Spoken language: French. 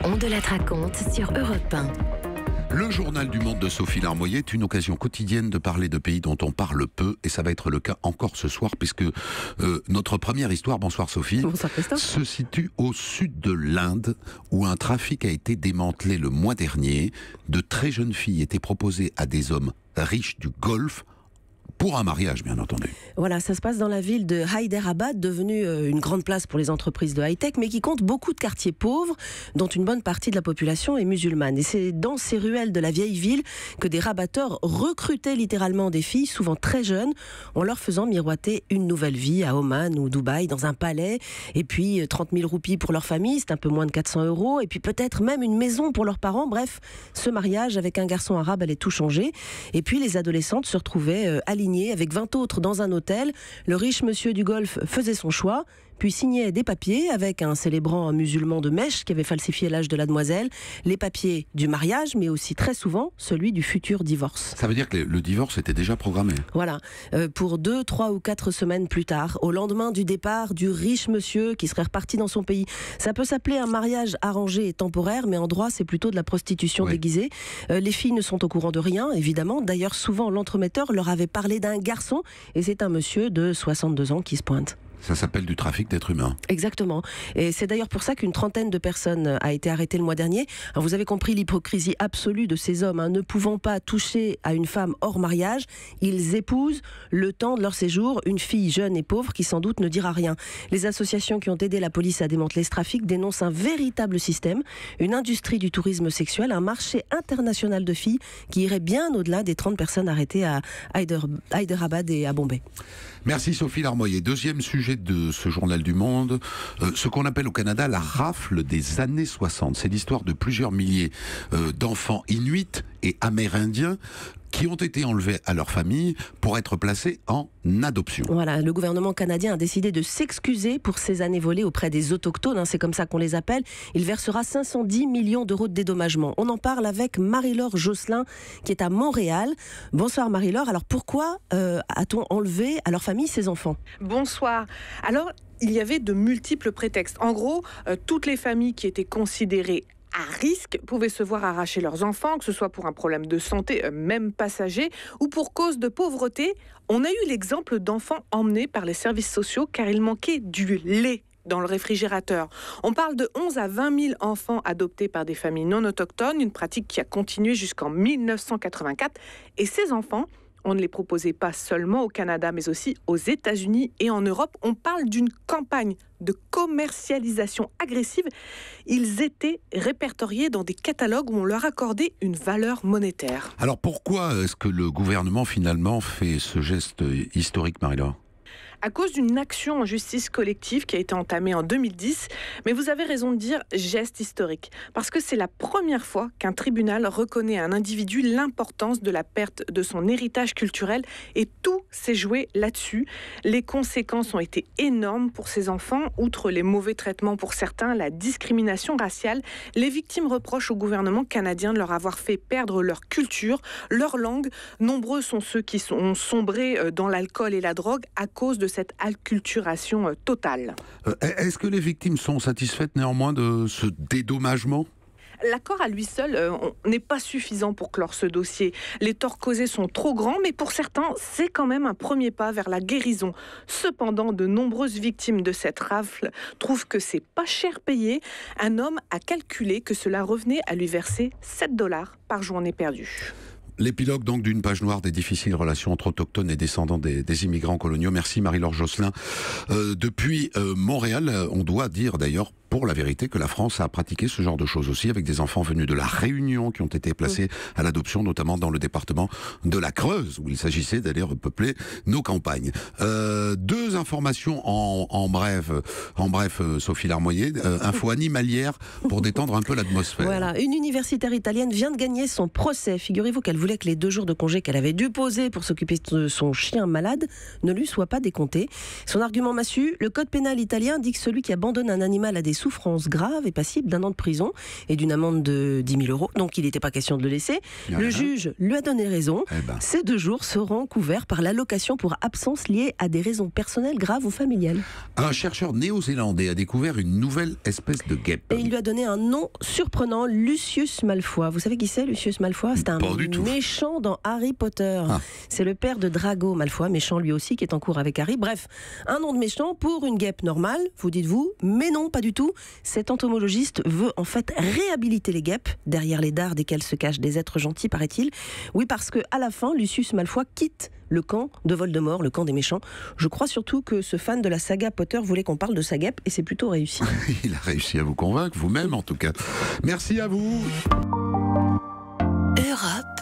On de la raconte sur Europe 1. Le journal du monde de Sophie Larmoyer est une occasion quotidienne de parler de pays dont on parle peu, et ça va être le cas encore ce soir, puisque notre première histoire, bonsoir Sophie, Bonsoir Christophe, se situe au sud de l'Inde, où un trafic a été démantelé le mois dernier. De très jeunes filles étaient proposées à des hommes riches du Golfe, pour un mariage, bien entendu. voilà, ça se passe dans la ville de Hyderabad, devenue une grande place pour les entreprises de high-tech, mais qui compte beaucoup de quartiers pauvres, dont une bonne partie de la population est musulmane. Et c'est dans ces ruelles de la vieille ville que des rabatteurs recrutaient littéralement des filles, souvent très jeunes, en leur faisant miroiter une nouvelle vie à Oman ou Dubaï, dans un palais, et puis 30 000 roupies pour leur famille, c'est un peu moins de 400 €, et puis peut-être même une maison pour leurs parents. Bref, ce mariage avec un garçon arabe allait tout changer. Et puis les adolescentes se retrouvaient alignées avec 20 autres dans un hôtel. Le riche monsieur du Golfe faisait son choix, puis signait des papiers avec un célébrant musulman de Mèche qui avait falsifié l'âge de la demoiselle, les papiers du mariage, mais aussi très souvent celui du futur divorce. Ça veut dire que le divorce était déjà programmé. Voilà, pour 2, 3 ou 4 semaines plus tard, au lendemain du départ du riche monsieur qui serait reparti dans son pays. Ça peut s'appeler un mariage arrangé et temporaire, mais en droit c'est plutôt de la prostitution déguisée. Les filles ne sont au courant de rien, évidemment. D'ailleurs, souvent l'entremetteur leur avait parlé d'un garçon, et c'est un monsieur de 62 ans qui se pointe. Ça s'appelle du trafic d'êtres humains. Exactement. Et c'est d'ailleurs pour ça qu'une trentaine de personnes a été arrêtée le mois dernier. Alors vous avez compris l'hypocrisie absolue de ces hommes, ne pouvant pas toucher à une femme hors mariage. Ils épousent, le temps de leur séjour, une fille jeune et pauvre qui sans doute ne dira rien. Les associations qui ont aidé la police à démanteler ce trafic dénoncent un véritable système, une industrie du tourisme sexuel, un marché international de filles qui irait bien au-delà des 30 personnes arrêtées à Hyderabad et à Bombay. Merci Sophie Larmoyer. Deuxième sujet de ce journal du monde, ce qu'on appelle au Canada la rafle des années 60. C'est l'histoire de plusieurs milliers d'enfants inuits et amérindiens qui ont été enlevés à leur famille pour être placés en adoption. Voilà, le gouvernement canadien a décidé de s'excuser pour ces années volées auprès des autochtones, c'est comme ça qu'on les appelle. Il versera 510 millions € de dédommagement. On en parle avec Marie-Laure Josselin, qui est à Montréal. Bonsoir Marie-Laure, alors pourquoi a-t-on enlevé à leur famille ces enfants ? Bonsoir. Alors, il y avait de multiples prétextes. En gros, toutes les familles qui étaient considérées à risque pouvaient se voir arracher leurs enfants, que ce soit pour un problème de santé, même passager, ou pour cause de pauvreté. On a eu l'exemple d'enfants emmenés par les services sociaux car il manquait du lait dans le réfrigérateur. On parle de 11 à 20 000 enfants adoptés par des familles non autochtones, une pratique qui a continué jusqu'en 1984. Et ces enfants, on ne les proposait pas seulement au Canada, mais aussi aux États-Unis et en Europe. On parle d'une campagne de commercialisation agressive. Ils étaient répertoriés dans des catalogues où on leur accordait une valeur monétaire. Alors pourquoi est-ce que le gouvernement finalement fait ce geste historique, Marie-Laure ? À cause d'une action en justice collective qui a été entamée en 2010. Mais vous avez raison de dire geste historique, parce que c'est la première fois qu'un tribunal reconnaît à un individu l'importance de la perte de son héritage culturel, et tout s'est joué là-dessus. Les conséquences ont été énormes pour ces enfants. Outre les mauvais traitements pour certains, la discrimination raciale, les victimes reprochent au gouvernement canadien de leur avoir fait perdre leur culture, leur langue. Nombreux sont ceux qui ont sombré dans l'alcool et la drogue à cause de cette acculturation totale. Est-ce que les victimes sont satisfaites néanmoins de ce dédommagement ? L'accord à lui seul n'est pas suffisant pour clore ce dossier. Les torts causés sont trop grands, mais pour certains, c'est quand même un premier pas vers la guérison. Cependant, de nombreuses victimes de cette rafle trouvent que c'est pas cher payé. Un homme a calculé que cela revenait à lui verser 7 $ par journée perdue. L'épilogue donc d'une page noire des difficiles relations entre autochtones et descendants des immigrants coloniaux. Merci Marie-Laure Josselin. Depuis Montréal, on doit dire d'ailleurs pour la vérité que la France a pratiqué ce genre de choses aussi avec des enfants venus de la Réunion qui ont été placés à l'adoption, notamment dans le département de la Creuse, où il s'agissait d'aller repeupler nos campagnes. Deux informations en bref, Sophie Larmoyer. Info animalière pour détendre un peu l'atmosphère. Voilà, une universitaire italienne vient de gagner son procès. Figurez-vous qu'elle voulait voulait que les 2 jours de congé qu'elle avait dû poser pour s'occuper de son chien malade ne lui soient pas décomptés. Son argument massu, le code pénal italien dit que celui qui abandonne un animal à des souffrances graves est passible d'1 an de prison et d'une amende de 10 000 euros. Donc il n'était pas question de le laisser. Le juge lui a donné raison. Ces 2 jours seront couverts par l'allocation pour absence liée à des raisons personnelles graves ou familiales. Un chercheur néo-zélandais a découvert une nouvelle espèce de guêpe. Et il lui a donné un nom surprenant, Lucius Malfoy. Vous savez qui c'est, Lucius Malfoy? C'est un méchant dans Harry Potter. C'est le père de Drago Malfoy, méchant lui aussi, qui est en cours avec Harry. Bref, un nom de méchant pour une guêpe normale, vous dites-vous, mais non, pas du tout. Cet entomologiste veut en fait réhabiliter les guêpes, derrière les dards desquels se cachent des êtres gentils, paraît-il. Oui, parce qu'à la fin, Lucius Malfoy quitte le camp de Voldemort, le camp des méchants. Je crois surtout que ce fan de la saga Potter voulait qu'on parle de sa guêpe, et c'est plutôt réussi. Il a réussi à vous convaincre, vous-même en tout cas. Merci à vous. Europe